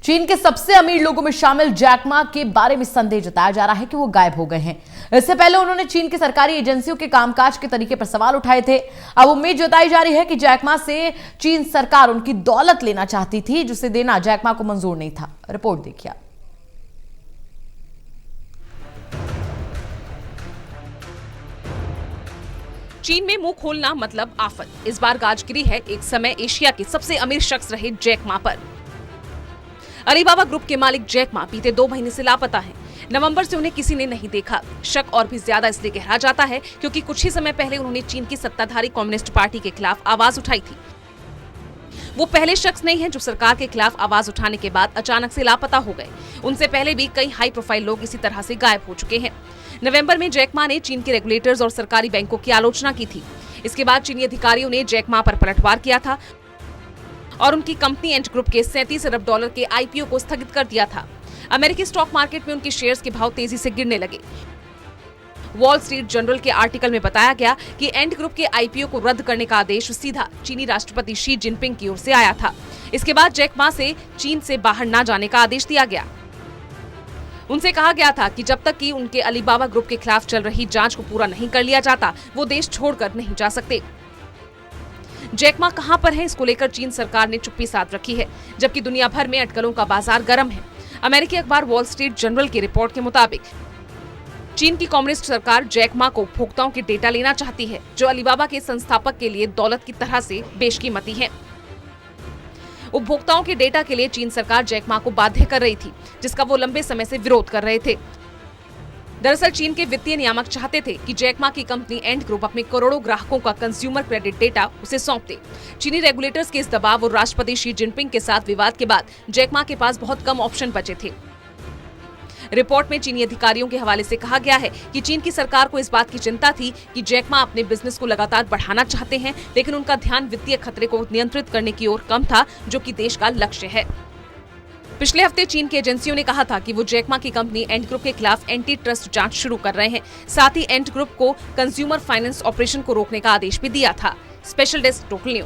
चीन के सबसे अमीर लोगों में शामिल जैक मा के बारे में संदेह जताया जा रहा है कि वो गायब हो गए हैं। इससे पहले उन्होंने चीन की सरकारी एजेंसियों के कामकाज के तरीके पर सवाल उठाए थे। अब उम्मीद जताई जा रही है कि जैक मा से चीन सरकार उनकी दौलत लेना चाहती थी, जिसे देना जैक मा को मंजूर नहीं था। रिपोर्ट देखिए। चीन में मुंह खोलना मतलब आफत। इस बार गाजगिरी है एक समय एशिया के सबसे अमीर शख्स रहे जैक मा पर। अलीबाबा ग्रुप के मालिक जैक मा बीते 2 महीने से लापता हैं। नवंबर से उन्हें किसी ने नहीं देखा। शक और भी ज्यादा इसलिए गहरा जाता है क्योंकि कुछ ही समय पहले उन्होंने चीन की सत्ताधारी कम्युनिस्ट पार्टी के खिलाफ आवाज उठाई थी। वो पहले शख्स नहीं है जो सरकार के खिलाफ आवाज उठाने के बाद अचानक से लापता हो गए। उनसे पहले भी कई हाई प्रोफाइल लोग इसी तरह से गायब हो चुके हैं। नवंबर में जैक मा ने चीन के रेगुलेटर्स और सरकारी बैंकों की आलोचना की थी। इसके बाद चीनी अधिकारियों ने जैक मा पर पलटवार किया था और उनकी कंपनी एंट ग्रुप के $37 अरब के आईपीओ को स्थगित कर दिया था। अमेरिकी स्टॉक मार्केट में उनके शेयर्स के भाव तेजी से गिरने लगे। वॉल स्ट्रीट जर्नल के आर्टिकल में बताया गया कि एंट ग्रुप के आईपीओ को रद्द करने का आदेश सीधा चीनी राष्ट्रपति शी जिनपिंग की ओर से आया था। इसके बाद जैक मा से चीन से बाहर न जाने का आदेश दिया गया। उनसे कहा गया था कि जब तक कि उनके अलीबाबा ग्रुप के खिलाफ चल रही जांच को पूरा नहीं कर लिया जाता, वो देश छोड़कर नहीं जा सकते। जैक मा कहां पर है, इसको लेकर चीन सरकार ने चुप्पी साध रखी है, जबकि दुनिया भर में अटकलों का बाजार गर्म है। अमेरिकी अखबार वॉल स्ट्रीट जर्नल की रिपोर्ट के मुताबिक चीन की कम्युनिस्ट सरकार जैक मा को उपभोक्ताओं के डेटा लेना चाहती है, जो अलीबाबा के संस्थापक के लिए दौलत की तरह से बेशकीमती है। उपभोक्ताओं के डेटा के लिए चीन सरकार जैक मा को बाध्य कर रही थी, जिसका वो लंबे समय से विरोध कर रहे थे। दरअसल चीन के वित्तीय नियामक चाहते थे कि जैक मा की कंपनी एंट ग्रुप अपने करोड़ों ग्राहकों का कंज्यूमर क्रेडिट डेटा उसे सौंप दे। चीनी रेगुलेटर्स के इस दबाव और राष्ट्रपति शी जिनपिंग के साथ विवाद के बाद जैक मा के पास बहुत कम ऑप्शन बचे थे। रिपोर्ट में चीनी अधिकारियों के हवाले से कहा गया है कि चीन की सरकार को इस बात की चिंता थी कि जैक मा अपने बिजनेस को लगातार बढ़ाना चाहते हैं, लेकिन उनका ध्यान वित्तीय खतरे को नियंत्रित करने की ओर कम था, जो कि देश का लक्ष्य है। पिछले हफ्ते चीन की एजेंसियों ने कहा था कि वो जैक मा की कंपनी एंट ग्रुप के खिलाफ एंटी ट्रस्ट जांच शुरू कर रहे हैं। साथ ही एंट ग्रुप को कंज्यूमर फाइनेंस ऑपरेशन को रोकने का आदेश भी दिया था। Special desk total news.